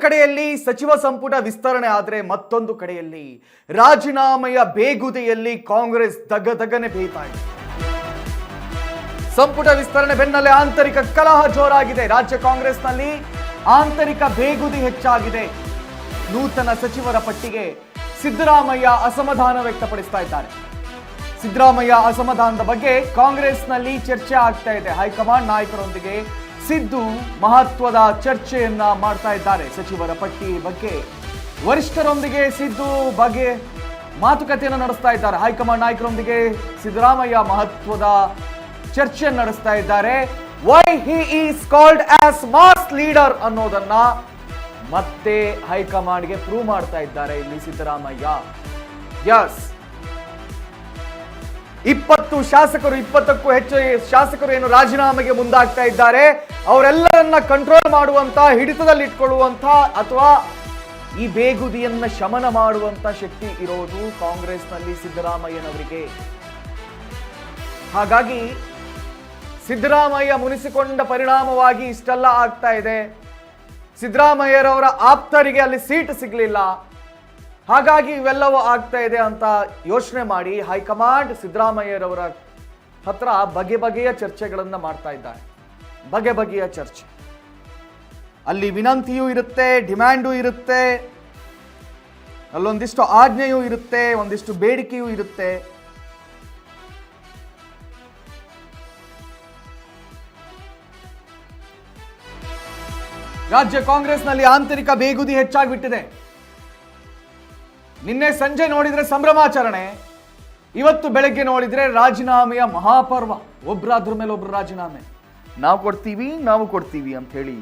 ಕಡೆಯಲ್ಲಿ ಸಚಿವ ಸಂಪುಟ ವಿಸ್ತರಣೆ ಆದರೆ ಮತ್ತೊಂದು ಕಡೆಯಲ್ಲಿ ರಾಜೀನಾಮೆಯ ಬೇಗುದಿಯಲ್ಲಿ ಕಾಂಗ್ರೆಸ್ ದಗದಗನೆ ಬೇಯ್ತಾ ಇದೆ. ಸಂಪುಟ ವಿಸ್ತರಣೆ ಬೆನ್ನಲ್ಲೇ ಆಂತರಿಕ ಕಲಹ ಜೋರಾಗಿದೆ. ರಾಜ್ಯ ಕಾಂಗ್ರೆಸ್ನಲ್ಲಿ ಆಂತರಿಕ ಬೇಗುದಿ ಹೆಚ್ಚಾಗಿದೆ. ನೂತನ ಸಚಿವರ ಪಟ್ಟಿಗೆ ಸಿದ್ದರಾಮಯ್ಯ ಅಸಮಾಧಾನ ವ್ಯಕ್ತಪಡಿಸ್ತಾ ಇದ್ದಾರೆ. ಸಿದ್ದರಾಮಯ್ಯ ಅಸಮಾಧಾನದ ಬಗ್ಗೆ ಕಾಂಗ್ರೆಸ್ನಲ್ಲಿ ಚರ್ಚೆ ಆಗ್ತಾ ಇದೆ. ಹೈಕಮಾಂಡ್ ನಾಯಕರೊಂದಿಗೆ ಸಿದ್ದು ಮಹತ್ವದ ಚರ್ಚೆಯನ್ನ ಮಾಡ್ತಾ ಇದ್ದಾರೆ. ಸಚಿವರ ಪಟ್ಟಿ ಬಗ್ಗೆ ವರಿಷ್ಠರೊಂದಿಗೆ ಸಿದ್ದು ಬಗ್ಗೆ ಮಾತುಕತೆಯನ್ನು ನಡೆಸ್ತಾ ಇದ್ದಾರೆ. ಹೈಕಮಾಂಡ್ ನಾಯಕರೊಂದಿಗೆ ಸಿದ್ದರಾಮಯ್ಯ ಮಹತ್ವದ ಚರ್ಚೆಯನ್ನು ನಡೆಸ್ತಾ ಇದ್ದಾರೆ. Why he is called as mass leader ಅನ್ನೋದನ್ನ ಮತ್ತೆ ಹೈಕಮಾಂಡ್ಗೆ ಪ್ರೂವ್ ಮಾಡ್ತಾ ಇದ್ದಾರೆ ಇಲ್ಲಿ ಸಿದ್ದರಾಮಯ್ಯ. ಯಸ್, 20 ಶಾಸಕರು, 20ಕ್ಕೂ ಹೆಚ್ಚು ಶಾಸಕರು ಏನು ರಾಜೀನಾಮೆಗೆ ಮುಂದಾಗ್ತಾ ಇದ್ದಾರೆ. ಅವರೆಲ್ಲರನ್ನ ಕಂಟ್ರೋಲ್ ಮಾಡುವಂತ, ಹಿಡಿತದಲ್ಲಿ ಇಟ್ಕೊಳ್ಳುವಂತ ಅಥವಾ ಈ ಬೇಗುದಿಯನ್ನ ಶಮನ ಮಾಡುವಂತ ಶಕ್ತಿ ಇರೋದು ಕಾಂಗ್ರೆಸ್ನಲ್ಲಿ ಸಿದ್ದರಾಮಯ್ಯನವರಿಗೆ. ಹಾಗಾಗಿ ಸಿದ್ದರಾಮಯ್ಯ ಮುನಿಸಿಕೊಂಡ ಪರಿಣಾಮವಾಗಿ ಇಷ್ಟೆಲ್ಲ ಆಗ್ತಾ ಇದೆ. ಸಿದ್ದರಾಮಯ್ಯರವರ ಆಪ್ತರಿಗೆ ಅಲ್ಲಿ ಸೀಟ್ ಸಿಗಲಿಲ್ಲ, ಹಾಗಾಗಿ ಇವೆಲ್ಲವೂ ಆಗ್ತಾ ಇದೆ ಅಂತ ಯೋಚನೆ ಮಾಡಿ ಹೈಕಮಾಂಡ್ ಸಿದ್ದರಾಮಯ್ಯರವರ ಹತ್ರ ಬಗೆ ಬಗೆಯ ಚರ್ಚೆಗಳನ್ನ ಮಾಡ್ತಾ ಇದ್ದಾರೆ. ಬಗೆ ಬಗೆಯ ಚರ್ಚೆ, ಅಲ್ಲಿ ವಿನಂತಿಯೂ ಇರುತ್ತೆ, ಡಿಮ್ಯಾಂಡು ಇರುತ್ತೆ, ಅಲ್ಲೊಂದಿಷ್ಟು ಆಜ್ಞೆಯೂ ಇರುತ್ತೆ, ಒಂದಿಷ್ಟು ಬೇಡಿಕೆಯೂ ಇರುತ್ತೆ. ರಾಜ್ಯ ಕಾಂಗ್ರೆಸ್ನಲ್ಲಿ ಆಂತರಿಕ ಬೇಗುದಿ ಹೆಚ್ಚಾಗಿಬಿಟ್ಟಿದೆ. ನಿನ್ನೆ ಸಂಜೆ ನೋಡಿದ್ರೆ ಸಂಭ್ರಮಾಚರಣೆ, ಇವತ್ತು ಬೆಳಗ್ಗೆ ನೋಡಿದ್ರೆ ರಾಜೀನಾಮೆಯ ಮಹಾಪರ್ವ. ಒಬ್ಬರಾದ್ರ ಮೇಲೆ ಒಬ್ರು ರಾಜೀನಾಮೆ, ನಾವು ಕೊಡ್ತೀವಿ ಅಂತ ಹೇಳಿ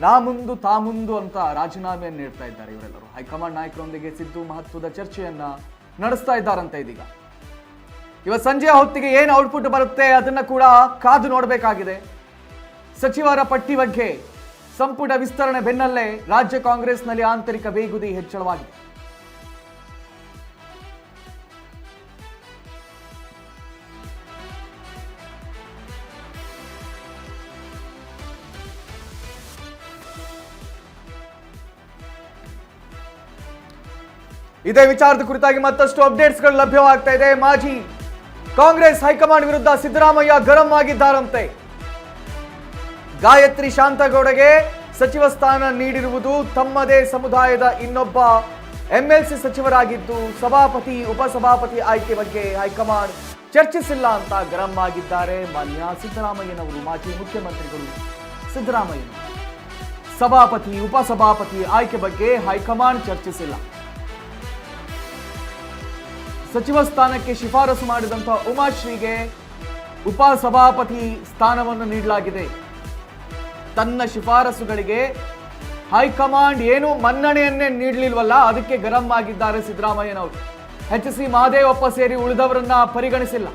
ನಾ ಮುಂದು ತಾ ಮುಂದು ಅಂತ ರಾಜೀನಾಮೆಯನ್ನು ನೀಡ್ತಾ ಇದ್ದಾರೆ ಇವರೆಲ್ಲರೂ. ಹೈಕಮಾಂಡ್ ನಾಯಕರೊಂದಿಗೆ ಸಿದ್ದು ಮಹತ್ವದ ಚರ್ಚೆಯನ್ನ ನಡೆಸ್ತಾ ಇದ್ದಾರಂತೆ. ಇದೀಗ ಇವತ್ತು ಸಂಜೆಯ ಹೊತ್ತಿಗೆ ಏನು ಔಟ್ಪುಟ್ ಬರುತ್ತೆ ಅದನ್ನ ಕೂಡ ಕಾದು ನೋಡಬೇಕಾಗಿದೆ. ಸಚಿವರ ಪಟ್ಟಿ ಬಗ್ಗೆ ಸಂಪುಟ ವಿಸ್ತರಣೆ ಬೆನ್ನಲ್ಲೇ ರಾಜ್ಯ ಕಾಂಗ್ರೆಸ್ನಲ್ಲಿ ಆಂತರಿಕ ಬೇಗುದಿ ಹೆಚ್ಚಳವಾಗಿದೆ. ಇದೇ ವಿಚಾರದ ಕುರಿತಾಗಿ ಮತ್ತಷ್ಟು ಅಪ್ಡೇಟ್ಸ್ಗಳು ಲಭ್ಯವಾಗ್ತಾ ಇದೆ. ಮಾಜಿ ಕಾಂಗ್ರೆಸ್ ಹೈಕಮಾಂಡ್ ವಿರುದ್ಧ ಸಿದ್ದರಾಮಯ್ಯ ಗರಂ ಆಗಿದ್ದಾರಂತೆ. ಗಾಯತ್ರಿ ಶಾಂತಗೌಡಗೆ ಸಚಿವ ಸ್ಥಾನ ನೀಡಿರುವುದು ತಮ್ಮದೇ ಸಮುದಾಯದ ಇನ್ನೊಬ್ಬ ಎಂಎಲ್ಸಿ ಸಚಿವರಾಗಿದ್ದು ಸಭಾಪತಿ ಉಪಸಭಾಪತಿ ಆಯ್ಕೆ ಬಗ್ಗೆ ಹೈಕಮಾಂಡ್ ಚರ್ಚಿಸಿಲ್ಲ ಅಂತ ಗರಂ ಆಗಿದ್ದಾರೆ ಮಾನ್ಯ ಸಿದ್ದರಾಮಯ್ಯನವರು. ಮಾಜಿ ಮುಖ್ಯಮಂತ್ರಿಗಳು ಸಿದ್ದರಾಮಯ್ಯ ಸಭಾಪತಿ ಉಪಸಭಾಪತಿ ಆಯ್ಕೆ ಬಗ್ಗೆ ಹೈಕಮಾಂಡ್ ಚರ್ಚಿಸಿಲ್ಲ. ಸಚಿವ ಸ್ಥಾನಕ್ಕೆ ಶಿಫಾರಸು ಮಾಡಿದಂಥ ಉಮಾಶ್ರೀಗೆ ಉಪಸಭಾಪತಿ ಸ್ಥಾನವನ್ನು ನೀಡಲಾಗಿದೆ. ತನ್ನ ಶಿಫಾರಸುಗಳಿಗೆ ಹೈಕಮಾಂಡ್ ಏನು ಮನ್ನಣೆಯನ್ನೇ ನೀಡಲಿಲ್ವಲ್ಲ, ಅದಕ್ಕೆ ಗರಂ ಆಗಿದ್ದಾರೆ ಸಿದ್ದರಾಮಯ್ಯನವರು. ಎಚ್.ಸಿ. ಮಹದೇವಪ್ಪ ಸೇರಿ ಉಳಿದವರನ್ನ ಪರಿಗಣಿಸಿಲ್ಲ.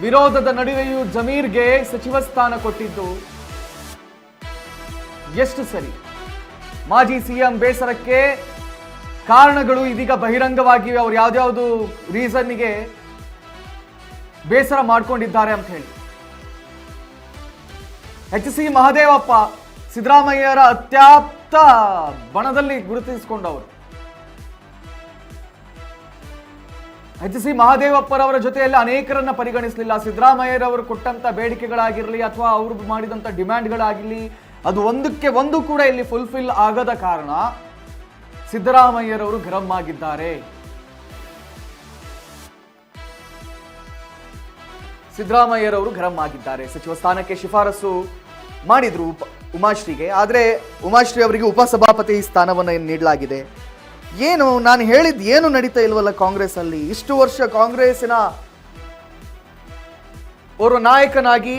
ವಿರೋಧದ ನಡುವೆಯೂ ಜಮೀರ್ಗೆ ಸಚಿವ ಸ್ಥಾನ ಕೊಟ್ಟಿದ್ದು ಎಷ್ಟು ಸರಿ? ಮಾಜಿ ಸಿಎಂ ಬೇಸರಕ್ಕೆ ಕಾರಣಗಳು ಇದೀಗ ಬಹಿರಂಗವಾಗಿವೆ. ಅವರು ಯಾವ್ದಾವ್ದು ರೀಸನ್ಗೆ ಬೇಸರ ಮಾಡ್ಕೊಂಡಿದ್ದಾರೆ ಅಂತ ಹೇಳಿ. ಎಚ್.ಸಿ. ಮಹದೇವಪ್ಪ ಸಿದ್ದರಾಮಯ್ಯರ ಅತ್ಯಾಪ್ತ ಬಣದಲ್ಲಿ ಗುರುತಿಸಿಕೊಂಡವರು. ಎಚ್.ಸಿ. ಮಹದೇವಪ್ಪರವರ ಜೊತೆಯಲ್ಲಿ ಅನೇಕರನ್ನ ಪರಿಗಣಿಸಲಿಲ್ಲ. ಸಿದ್ದರಾಮಯ್ಯರವರು ಕೊಟ್ಟಂತ ಬೇಡಿಕೆಗಳಾಗಿರಲಿ ಅಥವಾ ಅವರು ಮಾಡಿದಂತ ಡಿಮ್ಯಾಂಡ್ಗಳಾಗಿರಲಿ, ಅದು ಒಂದಕ್ಕೆ ಒಂದು ಕೂಡ ಇಲ್ಲಿ ಫುಲ್ಫಿಲ್ ಆಗದ ಕಾರಣ ಸಿದ್ದರಾಮಯ್ಯರವರು ಗರಂ ಆಗಿದ್ದಾರೆ. ಸಿದ್ದರಾಮಯ್ಯರವರು ಗರಂ ಆಗಿದ್ದಾರೆ. ಸಚಿವ ಸ್ಥಾನಕ್ಕೆ ಶಿಫಾರಸು ಮಾಡಿದ್ರು ಉಮಾಶ್ರೀಗೆ, ಆದರೆ ಉಮಾಶ್ರೀ ಅವರಿಗೆ ಉಪಸಭಾಪತಿ ಸ್ಥಾನವನ್ನು ನೀಡಲಾಗಿದೆ. ಏನು ನಾನು ಹೇಳಿದ್ದು ಏನು ನಡೀತಾ ಇಲ್ವಲ್ಲ ಕಾಂಗ್ರೆಸ್ ಅಲ್ಲಿ? ಇಷ್ಟು ವರ್ಷ ಕಾಂಗ್ರೆಸ್ಸಿನ ಓರ್ವ ನಾಯಕನಾಗಿ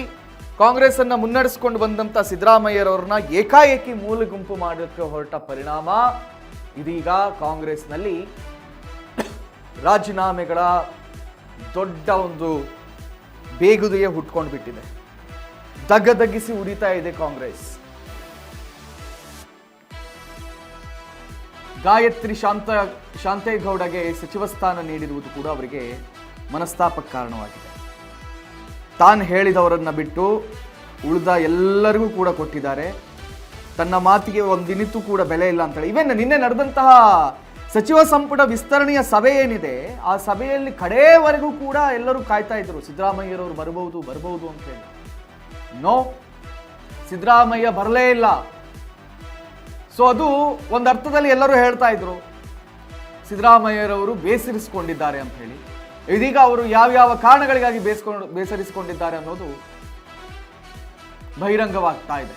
ಕಾಂಗ್ರೆಸ್ ಅನ್ನ ಮುನ್ನಡೆಸಿಕೊಂಡು ಬಂದಂತ ಸಿದ್ದರಾಮಯ್ಯರವ್ರನ್ನ ಏಕಾಏಕಿ ಮೂಲ ಗುಂಪು ಮಾಡೋಕ್ಕೆ ಹೊರಟ ಪರಿಣಾಮ ಇದೀಗ ಕಾಂಗ್ರೆಸ್ನಲ್ಲಿ ರಾಜೀನಾಮೆಗಳ ದೊಡ್ಡ ಒಂದು ಬೇಗುದಿಯೇ ಹುಟ್ಕೊಂಡು ಬಿಟ್ಟಿದೆ. ದಗ್ಗದಗ್ಗಿಸಿ ಉರಿತಾ ಇದೆ ಕಾಂಗ್ರೆಸ್. ಗಾಯತ್ರಿ ಶಾಂತೇಗೌಡಗೆ ಸಚಿವ ಸ್ಥಾನ ನೀಡಿರುವುದು ಕೂಡ ಅವರಿಗೆ ಮನಸ್ತಾಪಕ್ಕೆ ಕಾರಣವಾಗಿದೆ. ತಾನು ಹೇಳಿದವರನ್ನ ಬಿಟ್ಟು ಉಳಿದ ಎಲ್ಲರಿಗೂ ಕೂಡ ಕೊಟ್ಟಿದ್ದಾರೆ. ತನ್ನ ಮಾತಿಗೆ ಒಂದಿನಿತೂ ಕೂಡ ಬೆಲೆ ಇಲ್ಲ ಅಂತೇಳಿ. ಇವನ್ ನಿನ್ನೆ ನಡೆದಂತಹ ಸಚಿವ ಸಂಪುಟ ವಿಸ್ತರಣೆಯ ಸಭೆ ಏನಿದೆ, ಆ ಸಭೆಯಲ್ಲಿ ಕಡೆಯವರೆಗೂ ಕೂಡ ಎಲ್ಲರೂ ಕಾಯ್ತಾ ಇದ್ರು ಸಿದ್ದರಾಮಯ್ಯರವರು ಬರಬಹುದು ಅಂತ ಹೇಳಿ. ನೋ, ಸಿದ್ದರಾಮಯ್ಯ ಬರಲೇ ಇಲ್ಲ. ಸೊ ಅದು ಒಂದು ಅರ್ಥದಲ್ಲಿ ಎಲ್ಲರೂ ಹೇಳ್ತಾ ಇದ್ರು ಸಿದ್ದರಾಮಯ್ಯರವರು ಬೇಸರಿಸಿಕೊಂಡಿದ್ದಾರೆ ಅಂತ ಹೇಳಿ. ಇದೀಗ ಅವರು ಯಾವ ಕಾರಣಗಳಿಗಾಗಿ ಬೇಸರಿಸಿಕೊಂಡಿದ್ದಾರೆ ಅನ್ನೋದು ಬಹಿರಂಗವಾಗ್ತಾ ಇದೆ.